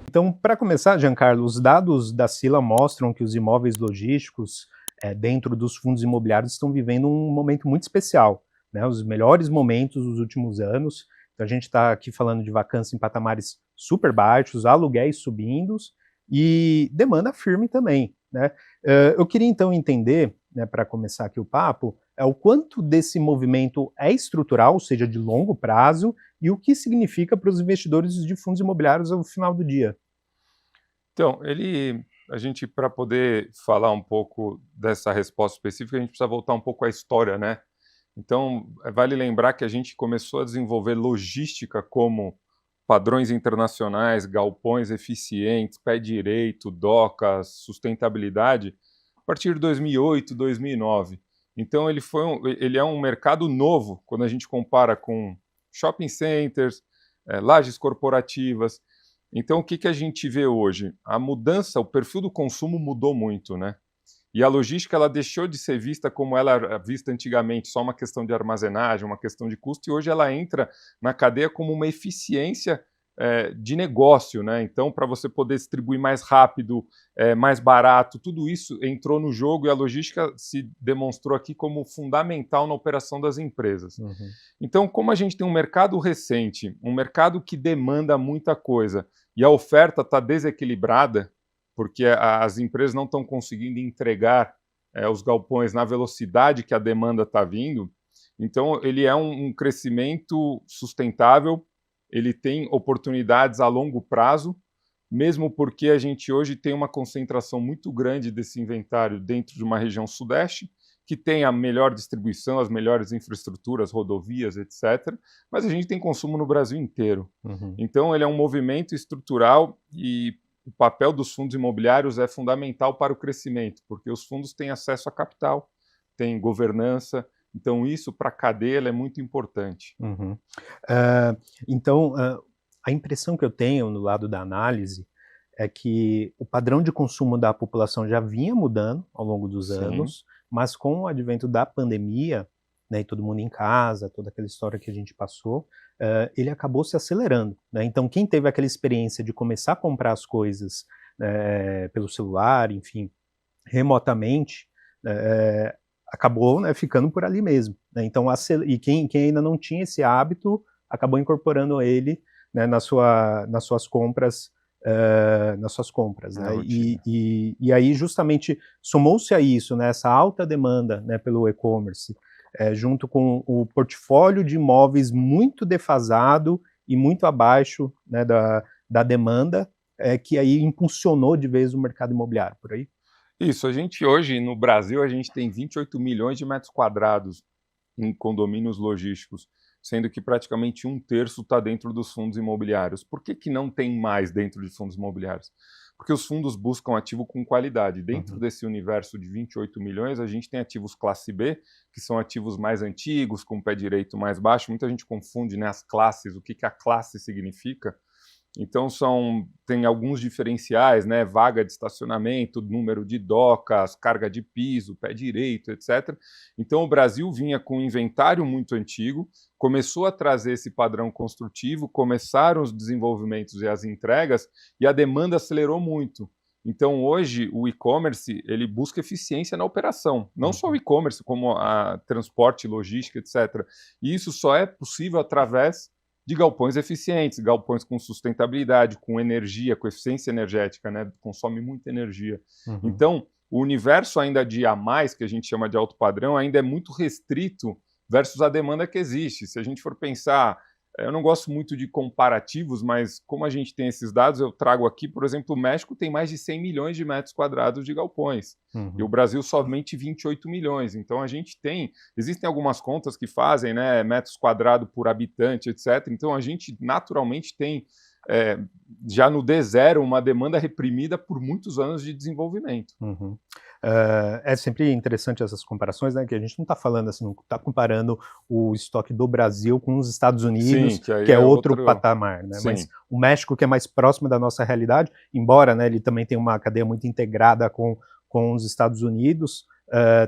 Então, para começar, Giancarlo, os dados da Sila mostram que os imóveis logísticos dentro dos fundos imobiliários estão vivendo um momento muito especial, né? Os melhores momentos dos últimos anos. Então, a gente está aqui falando de vacância em patamares super baixos, aluguéis subindo e demanda firme também, né? Eu queria então entender, né, para começar aqui o papo, o quanto desse movimento é estrutural, ou seja, de longo prazo, e o que significa para os investidores de fundos imobiliários ao final do dia. Então, a gente, para poder falar um pouco dessa resposta específica, a gente precisa voltar um pouco à história, né? Então, vale lembrar que a gente começou a desenvolver logística como padrões internacionais, galpões eficientes, pé direito, docas, sustentabilidade, a partir de 2008, 2009. Então, ele é um mercado novo quando a gente compara com shopping centers, lajes corporativas. Então, o que que a gente vê hoje? A mudança, o perfil do consumo mudou muito, né? E a logística ela deixou de ser vista como ela era vista antigamente, só uma questão de armazenagem, uma questão de custo, e hoje ela entra na cadeia como uma eficiência de negócio, né? Então, para você poder distribuir mais rápido, mais barato, tudo isso entrou no jogo e a logística se demonstrou aqui como fundamental na operação das empresas. Uhum. Então, como a gente tem um mercado recente, um mercado que demanda muita coisa e a oferta está desequilibrada, porque as empresas não estão conseguindo entregar os galpões na velocidade que a demanda está vindo, então ele é um crescimento sustentável, ele tem oportunidades a longo prazo, mesmo porque a gente hoje tem uma concentração muito grande desse inventário dentro de uma região sudeste, que tem a melhor distribuição, as melhores infraestruturas, rodovias, etc. Mas a gente tem consumo no Brasil inteiro. Uhum. Então, ele é um movimento estrutural e o papel dos fundos imobiliários é fundamental para o crescimento, porque os fundos têm acesso a capital, têm governança, então isso para a cadeia é muito importante. Uhum. Ah, então, a impressão que eu tenho no lado da análise é que o padrão de consumo da população já vinha mudando ao longo dos Sim, anos, mas com o advento da pandemia, né, e todo mundo em casa, toda aquela história que a gente passou, ele acabou se acelerando, né? Então, quem teve aquela experiência de começar a comprar as coisas pelo celular, enfim, remotamente, eh, acabou, né, ficando por ali mesmo, né, então e quem ainda não tinha esse hábito, acabou incorporando ele, né, nas suas compras, na né, rotina. e aí justamente somou-se a isso, né, essa alta demanda, né, pelo e-commerce, junto com o portfólio de imóveis muito defasado e muito abaixo, né, da demanda, que aí impulsionou de vez o mercado imobiliário, por aí? Isso, a gente hoje, no Brasil, a gente tem 28 milhões de metros quadrados em condomínios logísticos, sendo que praticamente um terço está dentro dos fundos imobiliários. Por que que não tem mais dentro de fundos imobiliários? Porque os fundos buscam ativo com qualidade. Dentro Uhum. desse universo de 28 milhões, a gente tem ativos classe B, que são ativos mais antigos, com pé direito mais baixo. Muita gente confunde, né, as classes, o que que a classe significa. Então tem alguns diferenciais, né? Vaga de estacionamento, número de docas, carga de piso, pé direito, etc. Então o Brasil vinha com um inventário muito antigo, começou a trazer esse padrão construtivo, começaram os desenvolvimentos e as entregas, e a demanda acelerou muito. Então hoje o e-commerce ele busca eficiência na operação, não só o Uhum. e-commerce, como a transporte, logística, etc. E isso só é possível através de galpões eficientes, galpões com sustentabilidade, com energia, com eficiência energética, né? Consome muita energia. Uhum. Então, o universo ainda de A mais, que a gente chama de alto padrão, ainda é muito restrito versus a demanda que existe. Se a gente for pensar, eu não gosto muito de comparativos, mas como a gente tem esses dados, eu trago aqui, por exemplo, o México tem mais de 100 milhões de metros quadrados de galpões, e o Uhum. Brasil somente 28 milhões. Então a gente tem, existem algumas contas que fazem, né, metros quadrados por habitante, etc. Então a gente naturalmente tem é, já no D0 uma demanda reprimida por muitos anos de desenvolvimento. Uhum. É sempre interessante essas comparações, né, que a gente não está falando assim, não está comparando o estoque do Brasil com os Estados Sim, Unidos, que aí que é é outro outro. patamar, né, mas Sim. o México, que é mais próximo da nossa realidade, embora, né, ele também tenha uma cadeia muito integrada com os Estados Unidos,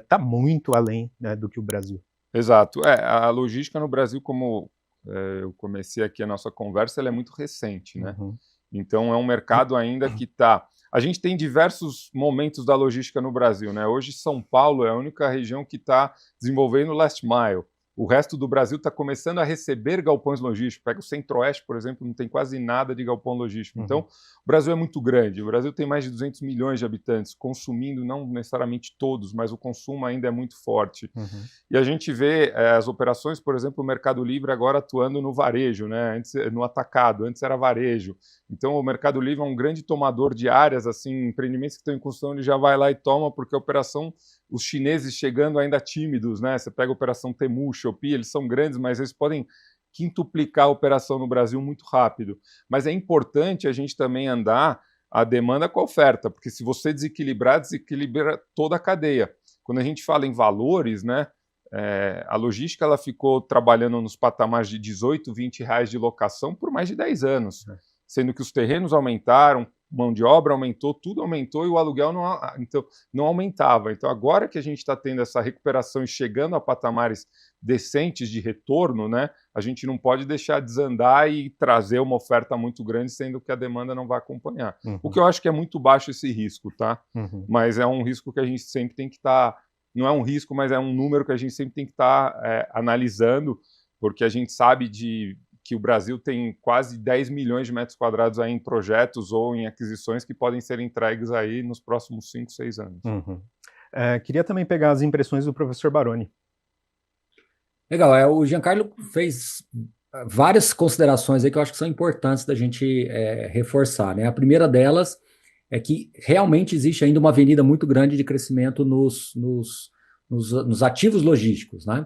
está muito além, né, do que o Brasil. Exato. A logística no Brasil, como eu comecei aqui a nossa conversa, ela é muito recente, né? Uhum. Então é um mercado ainda que está. A gente tem diversos momentos da logística no Brasil, né? Hoje São Paulo é a única região que está desenvolvendo last mile. O resto do Brasil está começando a receber galpões logísticos. Pega o Centro-Oeste, por exemplo, não tem quase nada de galpão logístico. Uhum. Então, o Brasil é muito grande. O Brasil tem mais de 200 milhões de habitantes, consumindo não necessariamente todos, mas o consumo ainda é muito forte. Uhum. E a gente vê as operações, por exemplo, o Mercado Livre agora atuando no varejo, né? Antes, no atacado, antes era varejo. Então, o Mercado Livre é um grande tomador de áreas, assim, empreendimentos que estão em construção, ele já vai lá e toma, porque a operação, os chineses chegando ainda tímidos, né? Você pega a operação Temu, Shopee, eles são grandes, mas eles podem quintuplicar a operação no Brasil muito rápido. Mas é importante a gente também andar a demanda com a oferta, porque se você desequilibrar, desequilibra toda a cadeia. Quando a gente fala em valores, né? A logística ela ficou trabalhando nos patamares de 18, 20 reais de locação por mais de 10 anos, sendo que os terrenos aumentaram, mão de obra aumentou, tudo aumentou e o aluguel não aumentava. Então, agora que a gente está tendo essa recuperação e chegando a patamares decentes de retorno, né, a gente não pode deixar desandar e trazer uma oferta muito grande, sendo que a demanda não vai acompanhar. Uhum. O que eu acho que é muito baixo esse risco, tá? Uhum. Mas é um risco que a gente sempre tem que estar... Não é um risco, mas é um número que a gente sempre tem que estar analisando, porque a gente sabe que o Brasil tem quase 10 milhões de metros quadrados aí em projetos ou em aquisições que podem ser entregues aí nos próximos 5, 6 anos. Uhum. Queria também pegar as impressões do professor Baroni. Legal, o Giancarlo fez várias considerações aí que eu acho que são importantes da gente reforçar, né? A primeira delas é que realmente existe ainda uma avenida muito grande de crescimento nos ativos logísticos, né?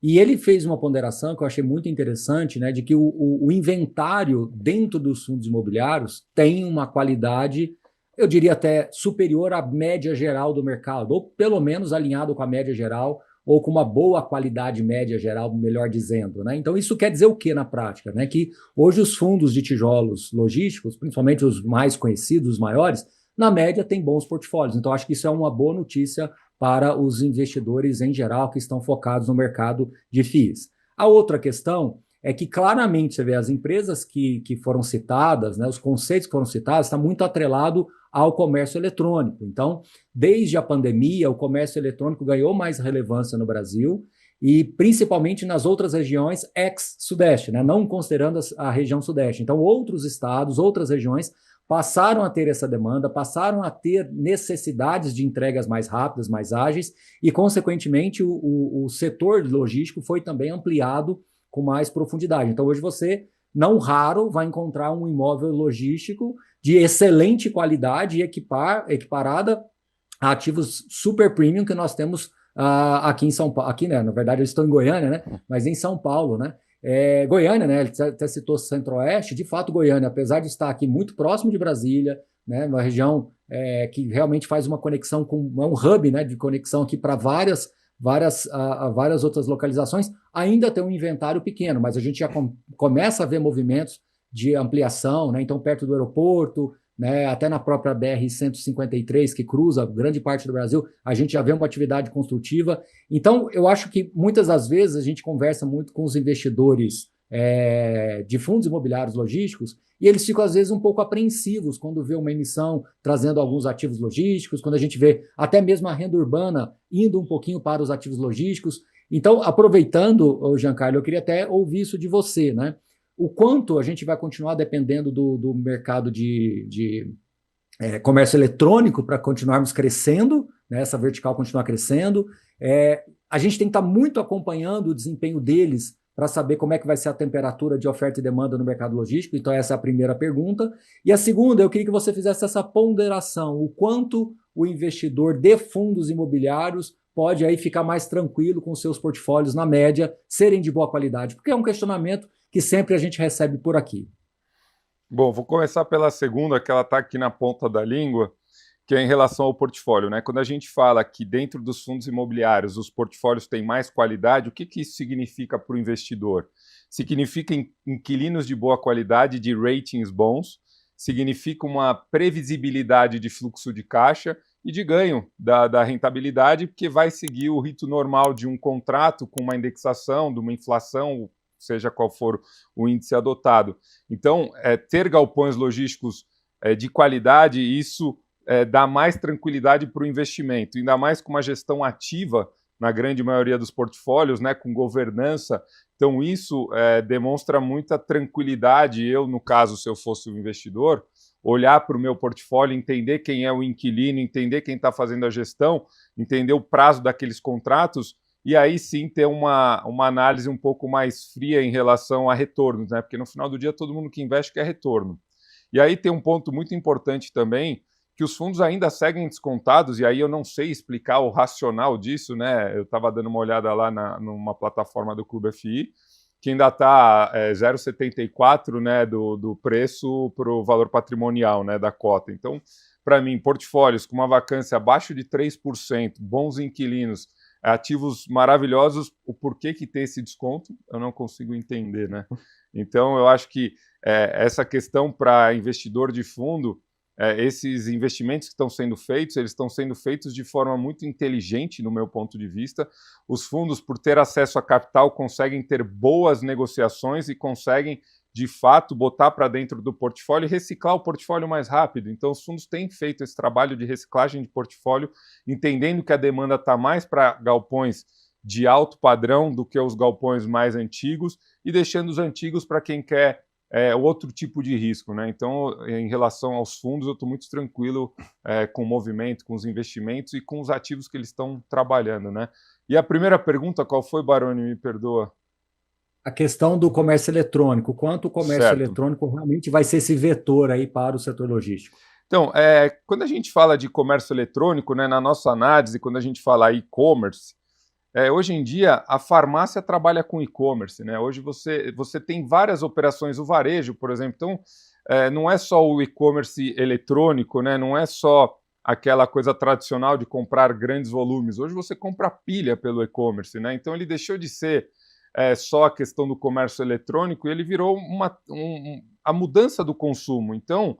E ele fez uma ponderação que eu achei muito interessante, né, de que o inventário dentro dos fundos imobiliários tem uma qualidade, eu diria até superior à média geral do mercado, ou pelo menos alinhado com a média geral, ou com uma boa qualidade média geral, melhor dizendo, né? Então isso quer dizer o que na prática, né? Que hoje os fundos de tijolos logísticos, principalmente os mais conhecidos, os maiores, na média têm bons portfólios. Então acho que isso é uma boa notícia para os investidores em geral que estão focados no mercado de FIIs. A outra questão é que claramente você vê as empresas que foram citadas, né, os conceitos que foram citados, está muito atrelado ao comércio eletrônico. Então, desde a pandemia, o comércio eletrônico ganhou mais relevância no Brasil e principalmente nas outras regiões ex-Sudeste, né, não considerando a região Sudeste. Então, outros estados, outras regiões passaram a ter essa demanda, passaram a ter necessidades de entregas mais rápidas, mais ágeis, e, consequentemente, o setor logístico foi também ampliado com mais profundidade. Então, hoje você, não raro, vai encontrar um imóvel logístico de excelente qualidade e equiparada a ativos super premium que nós temos aqui em São Paulo. Aqui, né? Na verdade, eu estou em Goiânia, né? Mas em São Paulo, né? Goiânia, né? Ele até citou Centro-Oeste. De fato, Goiânia, apesar de estar aqui muito próximo de Brasília, né? Uma região que realmente faz uma conexão é um hub, né? De conexão aqui para várias outras localizações, ainda tem um inventário pequeno, mas a gente já começa a ver movimentos de ampliação, né? Então, perto do aeroporto, né? Até na própria BR-153, que cruza grande parte do Brasil, a gente já vê uma atividade construtiva. Então, eu acho que muitas das vezes a gente conversa muito com os investidores de fundos imobiliários logísticos e eles ficam, às vezes, um pouco apreensivos quando vê uma emissão trazendo alguns ativos logísticos, quando a gente vê até mesmo a renda urbana indo um pouquinho para os ativos logísticos. Então, aproveitando, Giancarlo, eu queria até ouvir isso de você, né? O quanto a gente vai continuar dependendo do mercado de comércio eletrônico para continuarmos crescendo, né? Essa vertical continuar crescendo. A gente tem que estar muito acompanhando o desempenho deles para saber como é que vai ser a temperatura de oferta e demanda no mercado logístico. Então, essa é a primeira pergunta. E a segunda, eu queria que você fizesse essa ponderação, o quanto o investidor de fundos imobiliários pode aí ficar mais tranquilo com seus portfólios, na média, serem de boa qualidade, porque é um questionamento que sempre a gente recebe por aqui. Bom, vou começar pela segunda, que ela está aqui na ponta da língua, que é em relação ao portfólio, né? Quando a gente fala que dentro dos fundos imobiliários os portfólios têm mais qualidade, o que isso significa para o investidor? Significa inquilinos de boa qualidade, de ratings bons, significa uma previsibilidade de fluxo de caixa e de ganho da rentabilidade, porque vai seguir o rito normal de um contrato com uma indexação, de uma inflação, seja qual for o índice adotado. Então, ter galpões logísticos de qualidade, isso dá mais tranquilidade para o investimento, ainda mais com uma gestão ativa na grande maioria dos portfólios, né, com governança. Então, isso demonstra muita tranquilidade. Eu, no caso, se eu fosse um investidor, olhar para o meu portfólio, entender quem é o inquilino, entender quem está fazendo a gestão, entender o prazo daqueles contratos, e aí sim ter uma análise um pouco mais fria em relação a retornos, né? Porque no final do dia todo mundo que investe quer retorno. E aí tem um ponto muito importante também, que os fundos ainda seguem descontados, e aí eu não sei explicar o racional disso, né? Eu estava dando uma olhada lá numa plataforma do Clube FI, que ainda está 0,74, né, do preço para o valor patrimonial, né, da cota. Então, para mim, portfólios com uma vacância abaixo de 3%, bons inquilinos, ativos maravilhosos, o porquê que tem esse desconto, eu não consigo entender, né? Então, eu acho que essa questão para investidor de fundo, esses investimentos que estão sendo feitos, eles estão sendo feitos de forma muito inteligente, no meu ponto de vista. Os fundos, por ter acesso a capital, conseguem ter boas negociações e conseguem, de fato, botar para dentro do portfólio e reciclar o portfólio mais rápido. Então, os fundos têm feito esse trabalho de reciclagem de portfólio, entendendo que a demanda está mais para galpões de alto padrão do que os galpões mais antigos e deixando os antigos para quem quer outro tipo de risco, né? Então, em relação aos fundos, eu estou muito tranquilo com o movimento, com os investimentos e com os ativos que eles estão trabalhando, né? E a primeira pergunta, qual foi, Baroni? Me perdoa. A questão do comércio eletrônico, quanto o comércio eletrônico realmente vai ser esse vetor aí para o setor logístico? Então, quando a gente fala de comércio eletrônico, né, na nossa análise, quando a gente fala e-commerce, hoje em dia, a farmácia trabalha com e-commerce, né? Hoje você tem várias operações, o varejo, por exemplo. Então, não é só o e-commerce eletrônico, né? Não é só aquela coisa tradicional de comprar grandes volumes. Hoje você compra pilha pelo e-commerce, né? Então, ele deixou de ser só a questão do comércio eletrônico e ele virou a mudança do consumo. Então,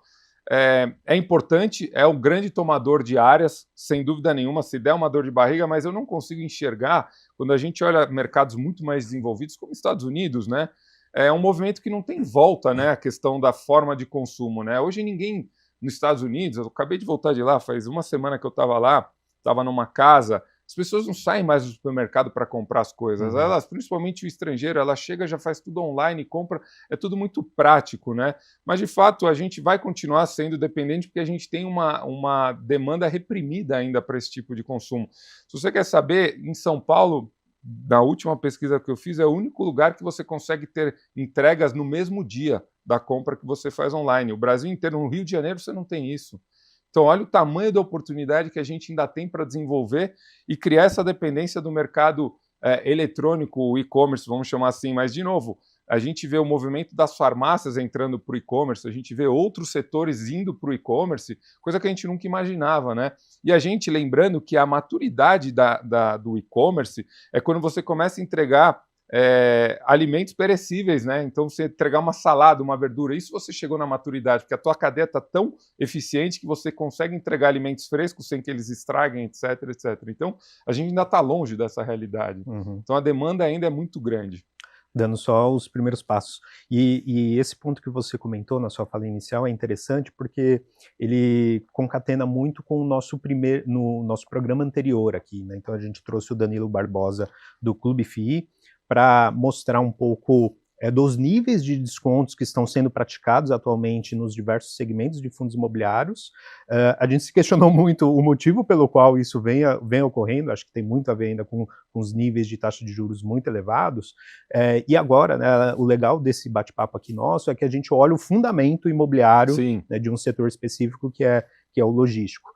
é importante, é um grande tomador de áreas, sem dúvida nenhuma, se der uma dor de barriga, mas eu não consigo enxergar, quando a gente olha mercados muito mais desenvolvidos, como Estados Unidos, né? É um movimento que não tem volta, né? A questão da forma de consumo, né? Hoje ninguém nos Estados Unidos, eu acabei de voltar de lá, faz uma semana que eu estava lá, estava numa casa. As pessoas não saem mais do supermercado para comprar as coisas. Elas, principalmente o estrangeiro, ela chega, já faz tudo online, compra, é tudo muito prático, né? Mas, de fato, a gente vai continuar sendo dependente porque a gente tem uma demanda reprimida ainda para esse tipo de consumo. Se você quer saber, em São Paulo, na última pesquisa que eu fiz, é o único lugar que você consegue ter entregas no mesmo dia da compra que você faz online. O Brasil inteiro, no Rio de Janeiro, você não tem isso. Então, olha o tamanho da oportunidade que a gente ainda tem para desenvolver e criar essa dependência do mercado eletrônico, o e-commerce, vamos chamar assim. Mas, de novo, a gente vê o movimento das farmácias entrando para o e-commerce, a gente vê outros setores indo para o e-commerce, coisa que a gente nunca imaginava, né? E a gente, lembrando que a maturidade do e-commerce é quando você começa a entregar alimentos perecíveis, né? Então, você entregar uma salada, uma verdura, isso você chegou na maturidade, porque a tua cadeia está tão eficiente que você consegue entregar alimentos frescos sem que eles estraguem, etc, etc. Então, a gente ainda está longe dessa realidade. Então, a demanda ainda é muito grande. Dando só os primeiros passos. E esse ponto que você comentou na sua fala inicial é interessante porque ele concatena muito com o nosso no nosso programa anterior aqui, né? Então a gente trouxe o Danilo Barbosa do Clube FI para mostrar um pouco dos níveis de descontos que estão sendo praticados atualmente nos diversos segmentos de fundos imobiliários. A gente se questionou muito o motivo pelo qual isso vem ocorrendo, acho que tem muito a ver ainda com os níveis de taxa de juros muito elevados, e agora, né, o legal desse bate-papo aqui nosso é que a gente olha o fundamento imobiliário, né, de um setor específico que é o logístico.